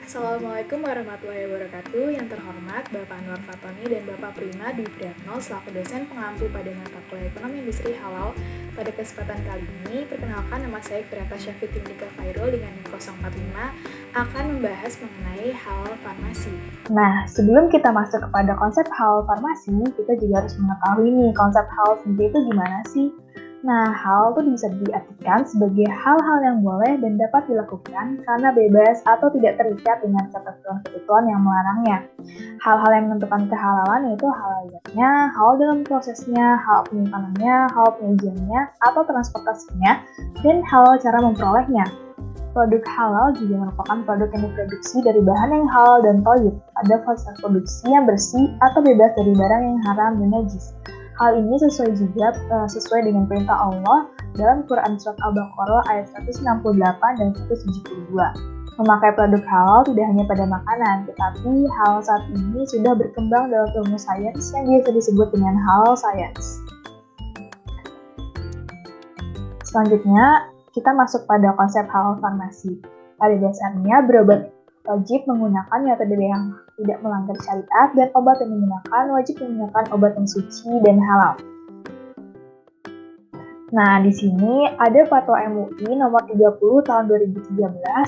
Assalamualaikum warahmatullahi wabarakatuh. Yang terhormat Bapak Anwar Fatoni dan Bapak Prima Dwi Priyatno selaku dosen pengampu pada mata kuliah Ekonomi Industri Halal. Pada kesempatan kali ini, perkenalkan nama saya Firata Syafid Indika Khairul dengan NIM 045 akan membahas mengenai halal farmasi. Nah, sebelum kita masuk kepada konsep halal farmasi, kita juga harus mengetahui nih konsep halal sendiri itu gimana sih? Nah, halal itu bisa diartikan sebagai hal-hal yang boleh dan dapat dilakukan karena bebas atau tidak terikat dengan ketentuan-ketentuan yang melarangnya. Hal-hal yang menentukan kehalalan yaitu halal zatnya, halal dalam prosesnya, halal penyimpanannya, halal penyajiannya, atau transportasinya, dan halal cara memperolehnya. Produk halal juga merupakan produk yang diproduksi dari bahan yang halal dan thayyib pada fase produksi yang bersih atau bebas dari barang yang haram dan najis. Hal ini sesuai dengan perintah Allah dalam Quran Surat Al-Baqarah ayat 168 dan 172. Memakai produk halal tidak hanya pada makanan, tetapi halal saat ini sudah berkembang dalam ilmu sains yang biasa disebut dengan halal science. Selanjutnya, kita masuk pada konsep halal farmasi. Pada dasarnya, berobat wajib menggunakan metode yang tidak melanggar syariat dan obat yang digunakan wajib menggunakan obat yang suci dan halal. Nah, di sini ada Fatwa MUI nomor 30 tahun 2013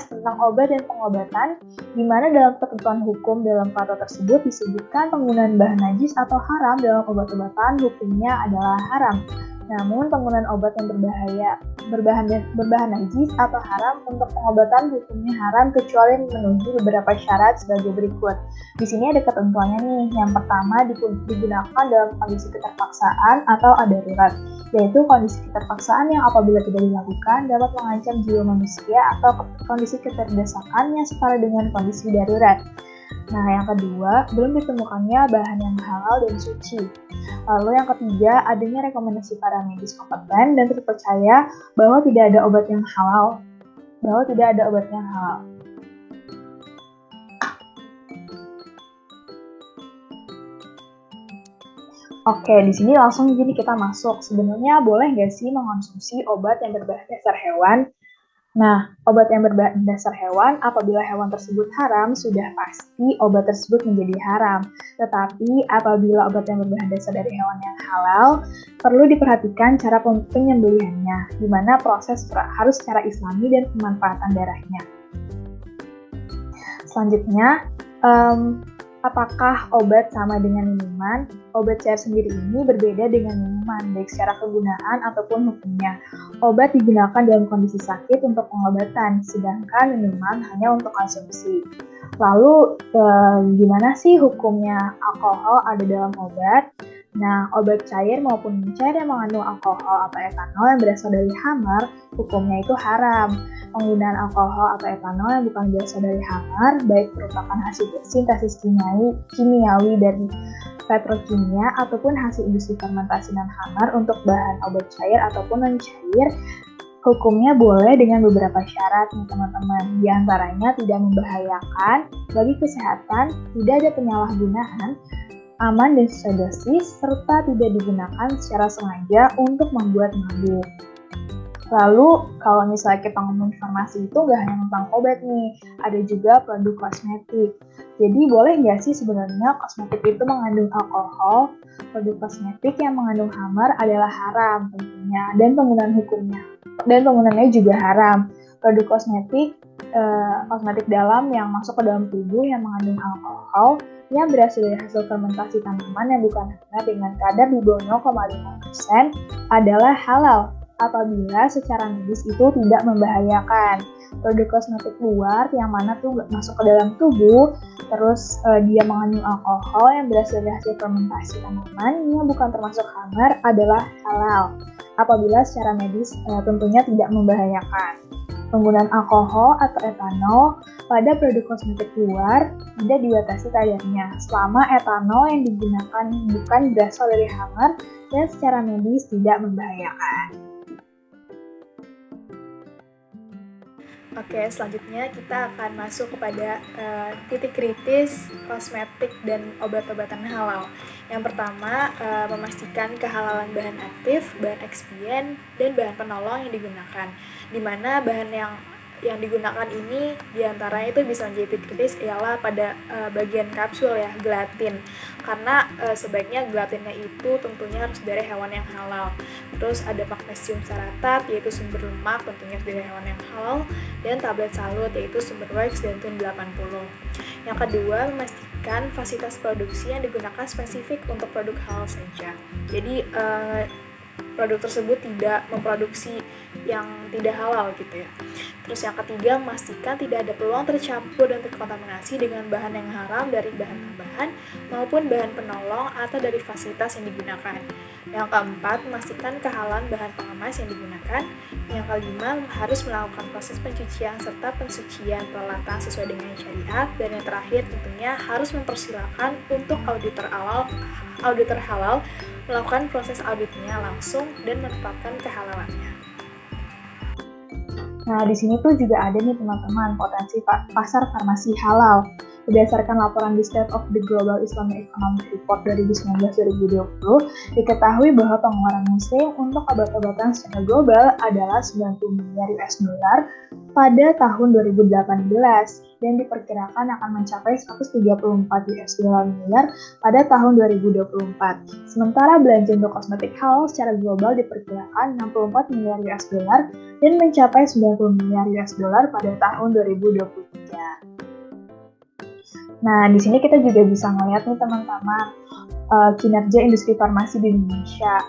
tentang obat dan pengobatan, di mana dalam ketentuan hukum dalam fatwa tersebut disebutkan penggunaan bahan najis atau haram dalam obat-obatan hukumnya adalah haram. Namun, penggunaan obat yang berbahan najis atau haram untuk pengobatan hukumnya haram kecuali memenuhi beberapa syarat sebagai berikut. Di sini ada ketentuannya nih. Yang pertama digunakan dalam kondisi keterpaksaan atau darurat, yaitu kondisi keterpaksaan yang apabila tidak dilakukan dapat mengancam jiwa manusia atau kondisi keterdesakan yang setara dengan kondisi darurat. Nah, yang kedua, belum ditemukannya bahan yang halal dan suci. Lalu yang ketiga, adanya rekomendasi para medis kompeten dan terpercaya bahwa tidak ada obat yang halal. Oke, di sini langsung jadi kita masuk. Sebenarnya boleh nggak sih mengonsumsi obat yang berbahan dasar hewan? Nah, obat yang berbahan dasar hewan, apabila hewan tersebut haram, sudah pasti obat tersebut menjadi haram. Tetapi apabila obat yang berbahan dasar dari hewan yang halal, perlu diperhatikan cara penyembelihannya, di mana proses harus secara islami dan pemanfaatan darahnya. Selanjutnya, apakah obat sama dengan minuman? Obat cair sendiri ini berbeda dengan minuman, baik secara kegunaan ataupun hukumnya. Obat digunakan dalam kondisi sakit untuk pengobatan, sedangkan minuman hanya untuk konsumsi. Lalu, gimana sih hukumnya alkohol ada dalam obat? Nah, obat cair maupun cair yang mengandung alkohol atau etanol yang berasal dari hamar, hukumnya itu haram. Penggunaan alkohol atau etanol yang bukan berasal dari hamar, baik merupakan hasil sintesis kimiawi dari petrokimia ataupun hasil industri fermentasi non hamar untuk bahan obat cair ataupun non-cair, hukumnya boleh dengan beberapa syarat nih teman-teman. Di antaranya tidak membahayakan bagi kesehatan, tidak ada penyalahgunaan, aman dan sesuai dosis, serta tidak digunakan secara sengaja untuk membuat mabuk. Lalu, kalau misalnya kita ngomong farmasi itu nggak hanya tentang obat nih, ada juga produk kosmetik. Jadi boleh nggak sih sebenarnya kosmetik itu mengandung alkohol? Produk kosmetik yang mengandung hamar adalah haram tentunya, dan penggunaannya juga haram. Produk kosmetik dalam yang masuk ke dalam tubuh yang mengandung alkohol yang berasal dari hasil fermentasi tanaman yang bukan hamar dengan kadar di bawah 0,5% adalah halal apabila secara medis itu tidak membahayakan. Produk kosmetik luar yang mana tuh masuk ke dalam tubuh, terus dia mengandung alkohol yang berasal dari hasil fermentasi tanaman yang bukan termasuk hamar adalah halal apabila secara medis tentunya tidak membahayakan. Penggunaan alkohol atau etanol pada produk kosmetik luar tidak dibatasi kadarnya selama etanol yang digunakan bukan berasal dari hamar dan secara medis tidak membahayakan. Oke, selanjutnya kita akan masuk kepada titik kritis kosmetik dan obat-obatan halal. Yang pertama, memastikan kehalalan bahan aktif, bahan ekspien, dan bahan penolong yang digunakan. Di mana bahan yang yang digunakan ini diantaranya itu bisa menjadi kritis ialah pada bagian kapsul ya, gelatin, karena sebaiknya gelatinnya itu tentunya harus dari hewan yang halal. Terus ada magnesium saratat yaitu sumber lemak tentunya dari hewan yang halal, dan tablet salut yaitu sumber wax dan tun 80. Yang kedua, memastikan fasilitas produksi yang digunakan spesifik untuk produk halal saja. Jadi produk tersebut tidak memproduksi yang tidak halal gitu ya. Terus yang ketiga, memastikan tidak ada peluang tercampur dan terkontaminasi dengan bahan yang haram dari bahan tambahan maupun bahan penolong atau dari fasilitas yang digunakan. Yang keempat, memastikan kehalalan bahan pengemas yang digunakan. Yang kelima, harus melakukan proses pencucian serta pensucian peralatan sesuai dengan syariat. Dan yang terakhir tentunya harus mempersilahkan untuk auditor halal melakukan proses auditnya langsung dan menetapkan kehalalannya. Nah, di sini tuh juga ada nih teman-teman potensi pasar farmasi halal. Berdasarkan laporan di State of the Global Islamic Economic Report 2019-2020, diketahui bahwa pengeluaran muslim untuk obat-obatan secara global adalah 90 miliar US dollar pada tahun 2018 dan diperkirakan akan mencapai 134 US dollar miliar pada tahun 2024. Sementara belanja untuk kosmetik halal secara global diperkirakan 64 miliar US dollar dan mencapai 90 miliar US dollar pada tahun 2023. Nah, di sini kita juga bisa melihat nih teman-teman kinerja industri farmasi di Indonesia.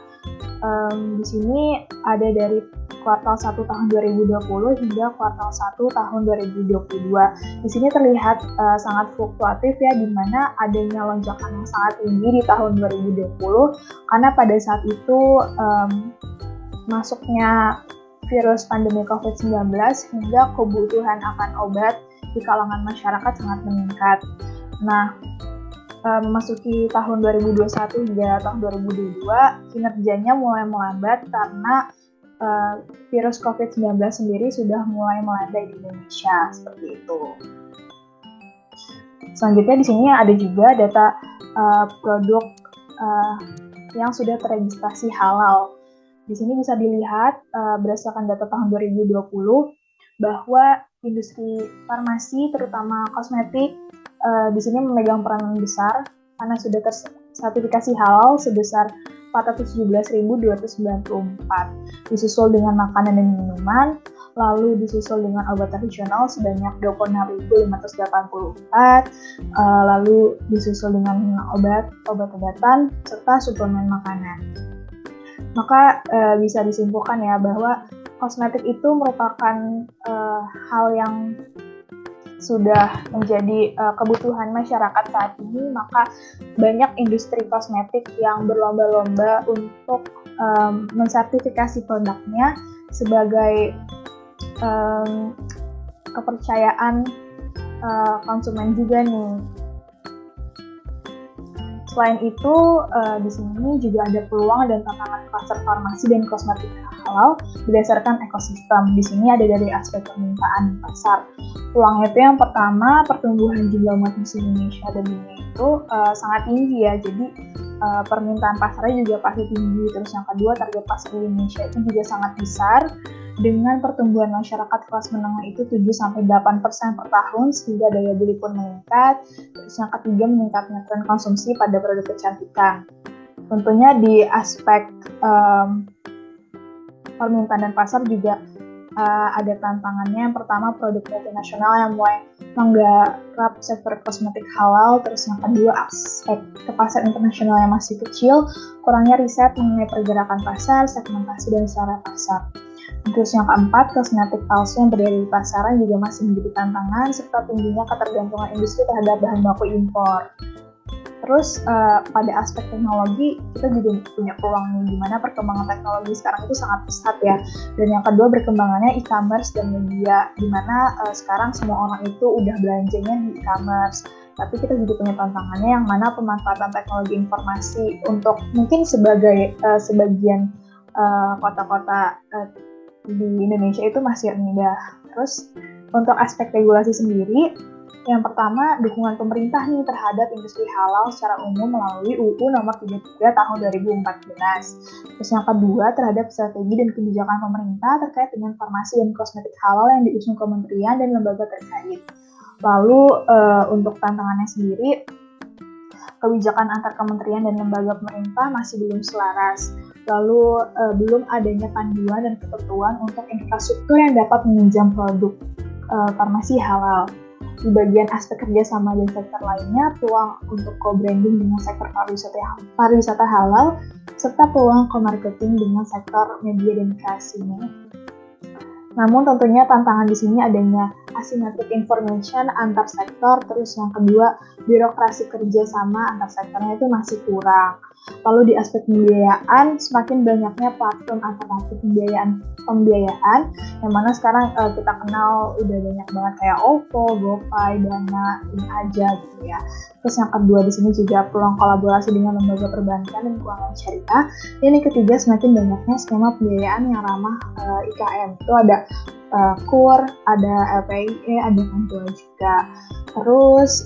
Di sini ada dari kuartal 1 tahun 2020 hingga kuartal 1 tahun 2022. Di sini terlihat sangat fluktuatif ya, di mana adanya lonjakan yang sangat tinggi di tahun 2020 karena pada saat itu masuknya virus pandemi COVID-19 hingga kebutuhan akan obat di kalangan masyarakat sangat meningkat. Nah, memasuki tahun 2021 hingga tahun 2022, kinerjanya mulai melambat karena virus COVID-19 sendiri sudah mulai melandai di Indonesia, seperti itu. Selanjutnya di sini ada juga data produk yang sudah teregistrasi halal. Di sini bisa dilihat berdasarkan data tahun 2020 bahwa industri farmasi, terutama kosmetik, di sini memegang peranan besar karena sudah tersertifikasi halal sebesar 417.294, disusul dengan makanan dan minuman, lalu disusul dengan obat tradisional sebanyak 26.584, lalu disusul dengan obat-obatan serta suplemen makanan. Maka bisa disimpulkan ya bahwa kosmetik itu merupakan hal yang sudah menjadi kebutuhan masyarakat saat ini, maka banyak industri kosmetik yang berlomba-lomba untuk mensertifikasi produknya sebagai kepercayaan konsumen juga nih. Selain itu, di sini juga ada peluang dan tantangan pasar farmasi dan kosmetik halal berdasarkan ekosistem. Di sini ada dari aspek permintaan pasar. Peluangnya itu yang pertama, pertumbuhan jumlah umat muslim Indonesia dan dunia itu sangat tinggi ya. Jadi permintaan pasarnya juga pasti tinggi. Terus yang kedua, target pasar di Indonesia itu juga sangat besar dengan pertumbuhan masyarakat kelas menengah itu 7-8% per tahun sehingga daya beli pun meningkat. Terus yang ketiga, meningkatnya tren konsumsi pada produk kecantikan. Tentunya di aspek permintaan dan pasar juga ada tantangannya. Yang pertama, produk multinasional yang mulai menggarap sektor kosmetik halal. Terus yang kedua, aspek ke pasar internasional yang masih kecil, kurangnya riset mengenai pergerakan pasar, segmentasi dan cara pasar. Terus yang keempat, kosmetik palsu yang berdiri di pasaran juga masih menjadi tantangan, serta tingginya ketergantungan industri terhadap bahan baku impor. Terus pada aspek teknologi, kita juga punya peluang nih, di mana perkembangan teknologi sekarang itu sangat pesat ya. Dan yang kedua, berkembangannya e-commerce dan media, di mana sekarang semua orang itu udah belanjanya di e-commerce. Tapi kita juga punya tantangannya yang mana pemanfaatan teknologi informasi untuk mungkin sebagian kota-kota di Indonesia itu masih rendah. Terus untuk aspek regulasi sendiri, Yang pertama, dukungan pemerintah nih terhadap industri halal secara umum melalui UU Nomor 33 Tahun 2014. Terus yang kedua, terhadap strategi dan kebijakan pemerintah terkait dengan farmasi dan kosmetik halal yang diusung kementerian dan lembaga terkait. Lalu untuk tantangannya sendiri, kebijakan antar kementerian dan lembaga pemerintah masih belum selaras. Lalu belum adanya panduan dan ketentuan untuk infrastruktur yang dapat menunjang produk farmasi halal. Di bagian aspek kerjasama dan sektor lainnya, peluang untuk co-branding dengan sektor pariwisata halal, serta peluang co-marketing dengan sektor media dan kreasinya. Namun tentunya tantangan di sini adanya asymmetric information antar sektor, terus yang kedua birokrasi kerjasama antar sektornya itu masih kurang. Lalu di aspek pembiayaan, semakin banyaknya platform alternatif pembiayaan yang mana sekarang kita kenal udah banyak banget kayak OVO, GoPay, Dana, ini aja gitu ya. Terus yang kedua di sini juga peluang kolaborasi dengan lembaga perbankan dan keuangan syariah. Dan yang ketiga semakin banyaknya skema pembiayaan yang ramah IKM. Itu ada KUR, ada LPIE, ada Bantuan juga. Terus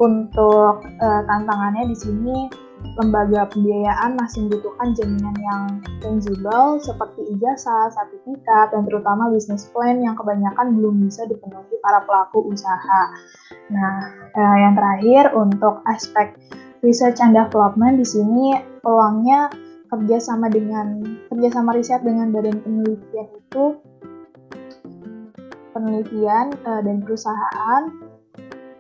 untuk tantangannya di sini lembaga pembiayaan masih membutuhkan jaminan yang tangible seperti ijazah, sertifikat, dan terutama business plan yang kebanyakan belum bisa dipenuhi para pelaku usaha. Nah, yang terakhir untuk aspek research and development di sini peluangnya kerjasama riset dengan badan penelitian itu penelitian dan perusahaan,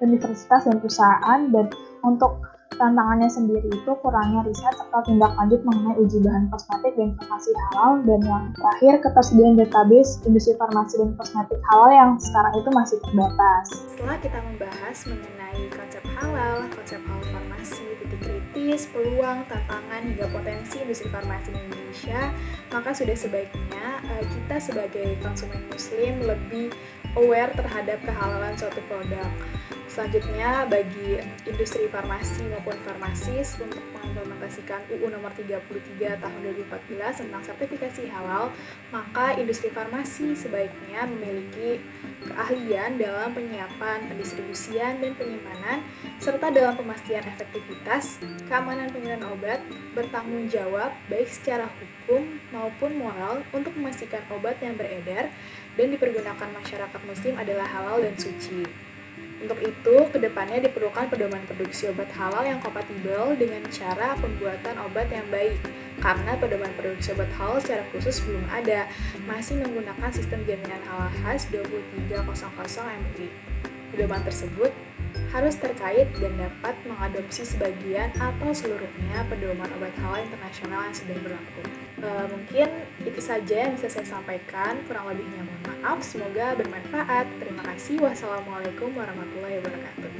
universitas dan perusahaan, dan untuk tantangannya sendiri itu kurangnya riset serta tindak lanjut mengenai uji bahan kosmetik dan farmasi halal, dan yang terakhir ketersediaan database industri farmasi dan kosmetik halal yang sekarang itu masih terbatas. Setelah kita membahas mengenai konsep halal farmasi, titik kritis, peluang, tantangan, hingga potensi industri farmasi di Indonesia, maka sudah sebaiknya kita sebagai konsumen muslim lebih aware terhadap kehalalan suatu produk. Selanjutnya, bagi industri farmasi maupun farmasis untuk mengimplementasikan UU Nomor 33 Tahun 2014 tentang sertifikasi halal, maka industri farmasi sebaiknya memiliki keahlian dalam penyiapan, pendistribusian, dan penyimpanan, serta dalam pemastian efektivitas, keamanan penggunaan obat, bertanggung jawab baik secara hukum maupun moral untuk memastikan obat yang beredar dan dipergunakan masyarakat muslim adalah halal dan suci. Untuk itu, kedepannya diperlukan pedoman produksi obat halal yang kompatibel dengan cara pembuatan obat yang baik, karena pedoman produksi obat halal secara khusus belum ada, masih menggunakan sistem jaminan halal khas 2300 MUI. Pedoman tersebut harus terkait dan dapat mengadopsi sebagian atau seluruhnya pedoman obat halal internasional yang sudah berlaku. Mungkin itu saja yang bisa saya sampaikan, kurang lebihnya mohon maaf, semoga bermanfaat. Terima kasih. Wassalamualaikum warahmatullahi wabarakatuh.